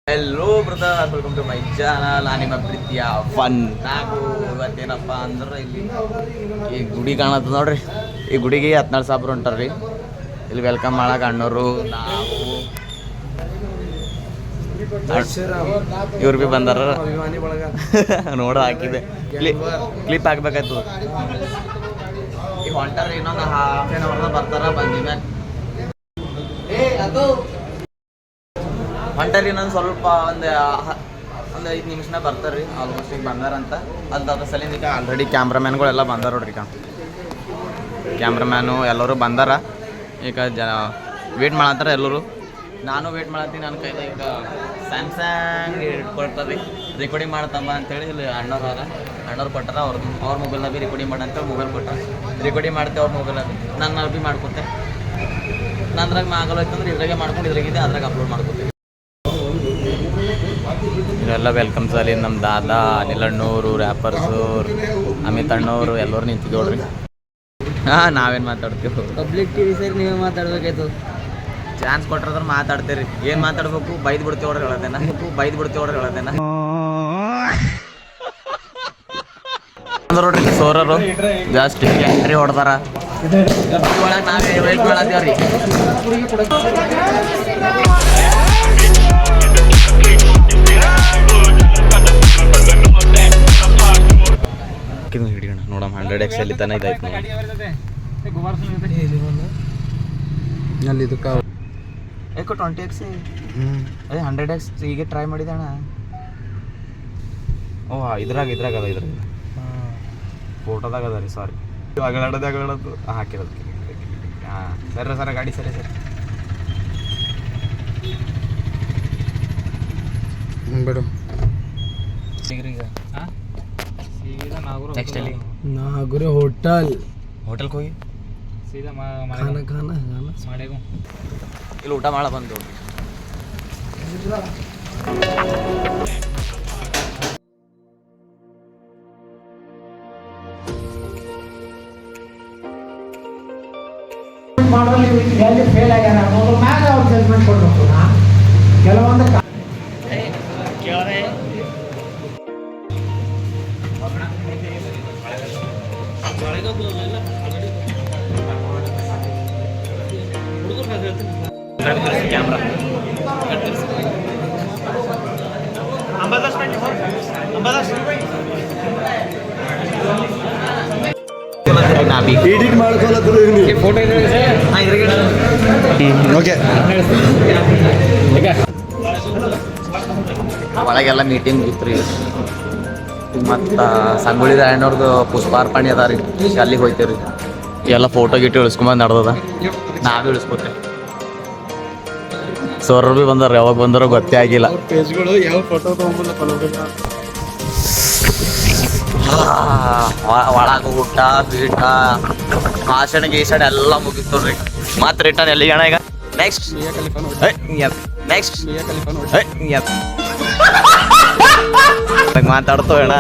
Hello brother, welcome to my channel. ನಾನು ನಿಮ್ಮ ಪ್ರೀತಿಯ ಫನ್. ನಾವು ಇವತ್ತೇನಪ್ಪ ಅಂದ್ರೆ ಇಲ್ಲಿ ಈ ಗುಡಿ ಕಾಣತ್ತದ ನೋಡ್ರಿ. ಈ ಗುಡಿಗೆ 14,000 ಹೊಂಟಾರ್ರಿ. ಇಲ್ಲಿ ವೆಲ್ಕಮ್ ಮಾಡಕ್ಕೆ ಅಣ್ಣವರು ನಾವು ಇವ್ರು ಭೀ ಬಂದಾರ. ನೋಡ ಹಾಕಿದೆ ಕ್ಲಿಪ್ ಹಾಕ್ಬೇಕಾಯ್ತು. ಈಗ ಹೊಂಟಾರ್ರಿ, ಇನ್ನೊಂದು ಹಾಫ್ ಆನ್ ಅವರ್ದಾಗ ಬರ್ತಾರ. ಬಂದಿದ್ಮ್ಯಾಗ ಹೊಂಟಾರಿ, ಇನ್ನೊಂದು ಸ್ವಲ್ಪ ಒಂದು 5 ನಿಮಿಷನ ಬರ್ತಾರೆ ರೀ. ಆಲ್ಮೋಸ್ಟ್ ಈಗ ಬಂದಾರಂತ. ಅದ್ರ ಸಲಿಂದ ಈಗ ಆಲ್ರೆಡಿ ಕ್ಯಾಮ್ರಾಮ್ಯಾನ್ಗಳೆಲ್ಲ ಬಂದಾರ ನೋಡ್ರಿ. ಈಗ ಕ್ಯಾಮ್ರಾಮ್ಯಾನು ಎಲ್ಲರೂ ಬಂದಾರ. ಈಗ ವೇಟ್ ಮಾಡತ್ತಾರ ಎಲ್ಲರೂ. ನಾನು ವೇಟ್ ಮಾಡತ್ತೀನಿ. ನನ್ನ ಕೈದ ಈಗ ಸ್ಯಾಮ್ಸಂಗ್ ಇಟ್ಕೊಳ್ತಾರೆ ರೆಕಾರ್ಡಿಂಗ್ ಮಾಡ್ತಮ್ಮ ಅಂತೇಳಿ. ಇಲ್ಲಿ ಅಣ್ಣವ್ರು ಕೊಟ್ಟಾರ. ಅವ್ರ ಮೊಬೈಲ್ನ ಭೀ ರೆಕಾರ್ಡಿಂಗ್ ಮಾಡಂತೇಳಿ ಮೊಬೈಲ್ ಕೊಟ್ಟಾರ. ರೆಕಾರ್ಡಿಂಗ್ ಮಾಡ್ತೇವೆ ಅವ್ರ ಮೊಬೈಲ್ ನನ್ನ ಭೀ ಮಾಡ್ಕೊತೆ. ನಂದ್ರಾಗ ಆಗಲ್ಲ ಅಂತಂದ್ರೆ ಇದ್ರಾಗೆ ಮಾಡ್ಕೊಂಡು ಇದ್ರಾಗಿದೆ ಅದ್ರಾಗ ಅಪ್ಲೋಡ್ ಮಾಡ್ಕೊತೀವಿ. ಇವೆಲ್ಲ ವೆಲ್ಕಮ್ ಸಾಲಿ ನಮ್ಮ ದಾದಾ, ಅನಿಲಣ್ಣವರು, ರ್ಯಾಪರ್ಸು, ಅಮಿತ್ ಅಣ್ಣವರು ಎಲ್ಲರೂ ನಿಂತಿದ್ದೋಡ್ರಿ. ನಾವೇನು ಮಾತಾಡ್ತೀವಿ? ಪಬ್ಲಿಕ್ ಟಿವಿ ಸರ್, ನೀವೇ ಮಾತಾಡ್ಬೇಕಾಯ್ತು. ಚಾನ್ಸ್ ಕೊಟ್ಟರೆ ಮಾತಾಡ್ತೀರಿ. ಏನು ಮಾತಾಡ್ಬೇಕು? ಬೈದ್ ಬಿಡ್ತೀವಿ ಅವ್ರು ಹೇಳತ್ತೇನ. ನೋಡ್ರಿ ಸೋರರು ಜಾಸ್ತಿ ಎಂಟ್ರಿ ಹೊಡ್ದಾರ. ಒಳಗೆ ನಾವೇ ವೇಟ್ ಮಾಡತ್ತೇವ್ರಿ. ಹಿಡಿಯೋಣ ನೋಡಮ್. 100x ಅಲ್ಲಿ ತನ ಇದಾಯ್ತು ನೋಡಿ. ಅಲ್ಲಿ ಇದಕ್ಕೆ ಏಕೋ 20x ಅದೇ 100x ಈಗ ಟ್ರೈ ಮಾಡಿದೆ ಅಣ್ಣ. ಓ ಇದ್ರಾಗ ಅದ ಫೋಟೋದಾಗ ಅದ ರೀ. ಸಾರಿ, ಅಗಳಡೋದು ಹಾಕಿರೋದು. ಹಾಂ ಸರ ಗಾಡಿ ಸರಿ ಬಿಡು. ಈಗ ನೆಕ್ಸ್ಟ್ ಅಲ್ಲಿ ನಾಗೂರೆ ಹೋಟೆಲ್ಗೆ ಹೋಗಿ ಸೀದಾ ಖಾನ ಮಾಡೇಗು ಇಲ್ಲಿ ಊಟ ಮಾಡ ಬಂದು. ಎಲ್ಲಿ ಫೇಲ್ ಆಗ್ಯಾರ ಅನ್ನೋದ್ರ ಮ್ಯಾಗ ಅವ್ರು ಜಜ್ಮೆಂಟ್ ಕೊಡ್ಬೇಕು. ಕೆಲವೊಂದು ಕೇಳದೆ ಕ್ಯಾಮ್ರಾ ಎಡಿಟ್ ಮಾಡ್ಕೊಳತ್ತದ ಫೋಟೋ ಓಕೆ. ಒಳಗೆಲ್ಲ ಮೀಟಿಂಗ್ ಇತ್ತು ರೀ. ಮತ್ತು ಸಂಗೊಳ್ಳಿ ರಾಯಣ್ಣವ್ರದ್ದು ಪುಷ್ಪಾರ್ಪಣೆ ಅದ ರೀ. ಅಲ್ಲಿಗೆ ಹೋಗ್ತೀವಿ ರೀ. ಎಲ್ಲ ಫೋಟೋ ಗಿಟ್ಟು ಇಳಿಸ್ಕೊಂಬಂದು ನಡ್ದದ. ನಾವೇ ಇಳಿಸ್ಕೊತೇವೆ. ಸರ್ ಭೀ ಬಂದಾರ. ಯಾವಾಗ ಬಂದಾರೋ ಗೊತ್ತೇ ಆಗಿಲ್ಲ. ಪೇಜ್ಗಳು ಯಾವ ಫೋಟೋ ಒಳಗೆ ಊಟ ಬೀಟ ಭಾಷಣ ಗೀಷಣ ಎಲ್ಲ ಮುಗಿತು ರೀ. ಮತ್ತೆ ರಿಟರ್ನ್ ಎಲ್ಲಿಗೆ ಅಣ್ಣ ಈಗ? ನೆಕ್ಸ್ಟ್ ಮಾತಾಡ್ತೋ ಅಣ್ಣ.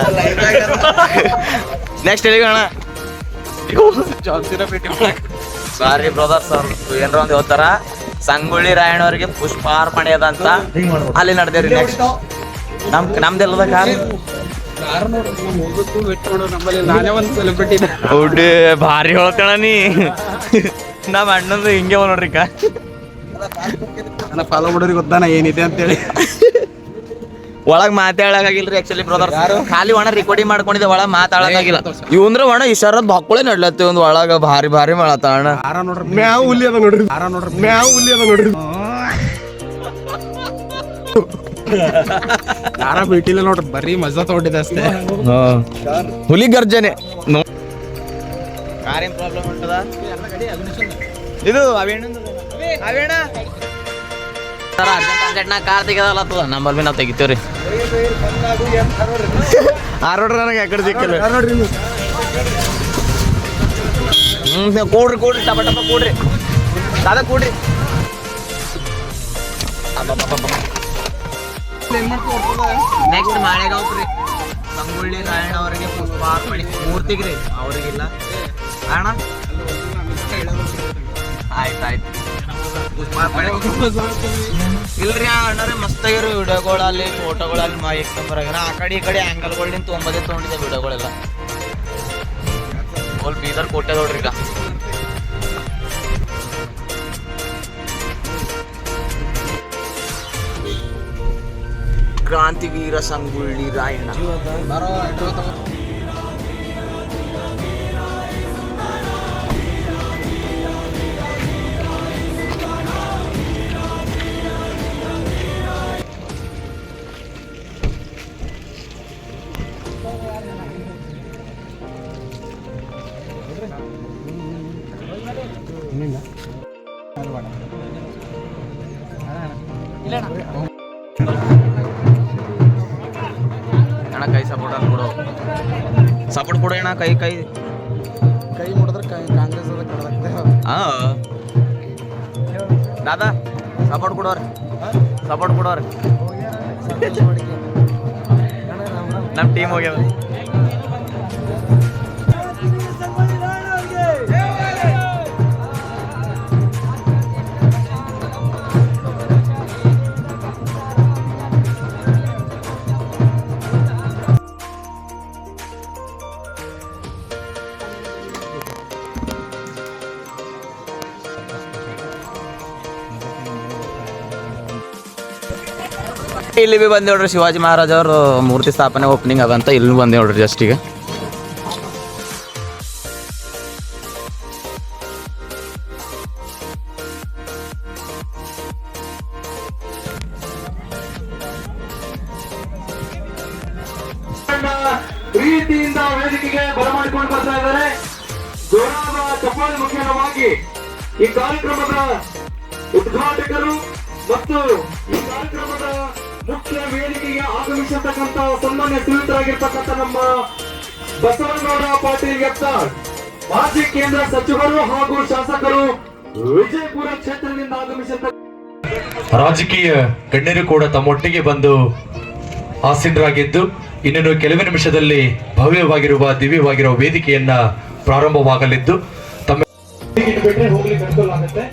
ನೆಕ್ಸ್ಟ್ ಎಲ್ಲಿಗೆ ಅಣ್ಣ? ಸಾರಿ ಬ್ರದರ್ ಸರ್, ಏನ್ರ ಒಂದು ಹೇಳ್ತಾರ. ಸಂಗೊಳ್ಳಿ ರಾಯಣ್ಣವ್ರಿಗೆ ಪುಷ್ಪಾರ್ಪಣೆ ಅದ ಅಂತ ಅಲ್ಲಿ ನಡೆದೇವ್ರಿ. ನೆಕ್ಸ್ಟ್ ನಮ್ದೆಲ್ಲದ ನಾನೇ ಒಂದು ಸೆಲೆಬ್ರಿಟಿ ಭಾರಿ ಹೇಳ್ತಾಳ ನೀ. ನಮ್ಮ ಅಣ್ಣಂದು ಹಿಂಗೆ ನೋಡ್ರಿ. ನನ್ನ ಫಾಲೋ ಮಾಡೋರಿಗೆ ಗೊತ್ತಾನ ಏನಿದೆ ಅಂತೇಳಿ. ಒಳಗ್ ಮಾತಾಡಕ್ಕಾಗಿಲ್ರಿ ಆಕ್ಚುಲಿ ಬ್ರದರ್. ಖಾಲಿ ಒಣ ರೆಕಾರ್ಡಿಂಗ್ ಮಾಡ್ಕೊಂಡಿದ್ದೆ, ಒಳಗ್ ಮಾತಾಡಕ್ಕಾಗಿಲ್ಲ. ಇವಂದ್ರ ಒಣ ಇಶಾರದ್ ಬಕ್ಕಳೆ ನಡ್ಲತ್ತಿ. ಒಂದು ಒಳಗ ಭಾರಿ ಮಾಡತ್ತ ಅಣ್ಣ. ಮ್ಯಾವ್ ಹುಲಿ ಅದ ನೋಡ್ರಿ. ಯಾರ ಬಿಟ್ಟಿಲ್ಲ ನೋಡ್ರಿ, ಬರೀ ಮಜಾ ತಗೊಂಡಿದೆ ಅಷ್ಟೇ. ಹುಲಿ ಗರ್ಜನೆ. ಕಾರೇನ್ ಪ್ರಾಬ್ಲಮ್ ಉಂಟದ ಇದು ಅವೇಣ ಅರ್ಜೆಂಟ್ ಕಾರ್ ತೆಗೆದಲ್ಲ. ನಂಬರ್ ಭೀ ನಾವು ತೆಗಿತೀವ್ರಿ. ನೋಡ್ರಿ ನನಗೆ ಯಾಕಡೆ ಸಿಕ್ಕಿಲ್ಲ. ಕೂಡ್ರಿ ಟಪ ಕೂಡ್ರಿ ಅದ ಕೂಡ್ರಿ. ನೆಕ್ಸ್ಟ್ ಮಾಳೆಗಾವ್ ರೀ. ಸಂಗೊಳ್ಳಿ ರಾಯಣ್ಣ ಅವರಿಗೆ ಪುಷ್ಪಾರ್ಪಣೆ ಮೂರ್ತಿಗ್ರಿ. ಅವ್ರಿಗಿಲ್ಲ ಅಣ್ಣ. ಆಯ್ತಾಯ್ತು. ಪುಷ್ಪಾರ್ಪಣೆ ಇಲ್ರಿ ಅಣ್ಣರೇ ಮಸ್ತಾಗಿರೋ ವಿಡಿಯೋ ವಿಡಿಯೋಗಳಲ್ಲಿ ಫೋಟೋಗಳಲ್ಲಿ ಏಕ್ ನಂಬರ್ ಆಗ್ಯಾನ. ಆ ಕಡೆ ಈ ಕಡೆ ಆ್ಯಂಗಲ್ಗಳಿಂದ ತೊಗೊಂಡಿದ್ದೆ ವಿಡಿಯೋಗಳೆಲ್ಲ. ಅಲ್ಲಿ ಬೀದರ್ ಕೋಟೆ ನೋಡ್ರಿ ಈಗ. ಕ್ರಾಂತಿವೀರ ಸಂಗೊಳ್ಳಿ ರಾಯಣ್ಣ. ಅಣ್ಣ ಕೈ ಸಪೋರ್ಟ್ ಅಂತ ಕೊಡು, ಸಪೋರ್ಟ್ ಕೊಡು ಅಣ್ಣ. ಕೈ ಕೈ ಕೈ ಮುಡಿದ್ರೆ ಕಾಂಗ್ರೆಸ್ ಅದ ಕಡದಾಗ್ತದೆ. ಹಾಂ ದಾದಾ ಸಪೋರ್ಟ್ ಕೊಡೋರಿ, ಸಪೋರ್ಟ್ ಕೊಡೋರಿ. ನಮ್ಮ ಟೀಮ್ ಹೋಗ್ಯಾವ. ಇಲ್ಲಿ ಬಿ ಬಂದೆ ನೋಡ್ರಿ, ಶಿವಾಜಿ ಮಹಾರಾಜ್ ಅವರು ಮೂರ್ತಿ ಸ್ಥಾಪನೆ ಓಪನಿಂಗ್ ಅದಂತ ಇಲ್ಲಿ ಬಂದೆ ನೋಡ್ರಿ ಜಸ್ಟ್ ಈಗ. ಪ್ರೀತಿಯಿಂದ ವೇದಿಕೆಗೆ ಬರಮಾಡಿಕೊಂಡು ಬರ್ತಾ ಇದ್ದಾರೆ. ಜೋರಾದ ಚಪ್ಪಾಳೆ ಮುಖೇನವಾಗಿ ಈ ಕಾರ್ಯಕ್ರಮದ ಉದ್ಘಾಟಕರು ಮತ್ತು ಈ ಕಾರ್ಯಕ್ರಮದ ಮುಖ್ಯ ವೇದಿಕೆಗೆ ಆಗಮಿಸಿರ್ತಕ್ಕಂಥ ಸನ್ಮಾನ್ಯ ಶ್ರೀಯುತರಾಗಿರ್ತಕ್ಕಂಥ ನಮ್ಮ ಬಸವನಗೌಡ ಪಾಟೀಲ್ ಯತ್ನಾಳ್, ಮಾಜಿ ಕೇಂದ್ರ ಸಚಿವರು ಹಾಗೂ ಶಾಸಕರು, ವಿಜಯಪುರ ಕ್ಷೇತ್ರದಿಂದ ಆಗಮಿಸಿರ್ತಕ್ಕ ರಾಜಕೀಯ ಗಣ್ಯರು ಕೂಡ ತಮ್ಮೊಟ್ಟಿಗೆ ಬಂದು ಆಸೀನರಾಗಿದ್ದು ಇನ್ನೇನು ಕೆಲವೇ ನಿಮಿಷದಲ್ಲಿ ಭವ್ಯವಾಗಿರುವ ದಿವ್ಯವಾಗಿರುವ ವೇದಿಕೆಯನ್ನ ಪ್ರಾರಂಭವಾಗಲಿದ್ದು ತಮ್ಮ ಬಿಟ್ಟರೆ ಹೋಗ್ಲಿಕ್ಕೆ ಅನುಕೂಲ ಆಗುತ್ತೆ.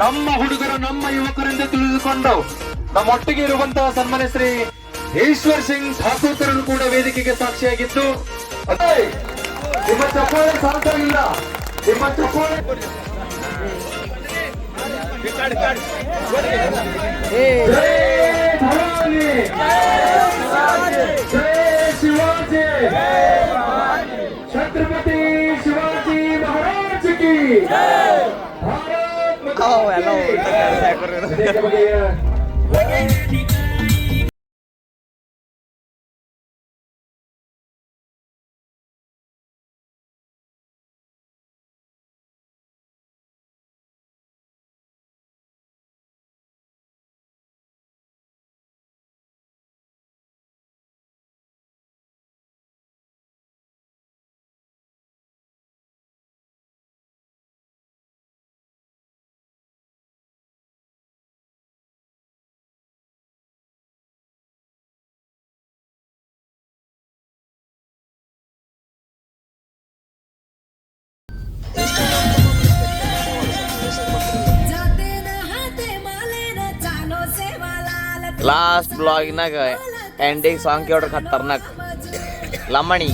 ನಮ್ಮ ಹುಡುಗರು ನಮ್ಮ ಯುವಕರಿಂದ ತಿಳಿದುಕೊಂಡು ನಮ್ಮೊಟ್ಟಿಗೆ ಇರುವಂತಹ ಸನ್ಮಾನ್ಯ ಶ್ರೀ ಈಶ್ವರ್ ಸಿಂಗ್ ಠಾಕೂರ್ ಕೂಡ ವೇದಿಕೆಗೆ ಸಾಕ್ಷಿಯಾಗಿದ್ದು, ನಿಮ್ಮ ಚಪ್ಪಾಳೆ ಸಾಕಾಗಿಲ್ಲ, ನಿಮ್ಮ ಚಪ್ಪಾಳೆ ಶಿವಾಜಿ, ಛತ್ರಪತಿ ಶಿವಾಜಿ ಮಹಾರಾಜ್ ಕಿ ಲಾಸ್ಟ್ ಬ್ಲಾಗಿನಾಗ ಎಂಡಿಂಗ್ ಸಾಂಗ್ ಕೇಳ್ರಿ ಖತರ್ನಾಕ್ ಲಮ್ಮಣಿ.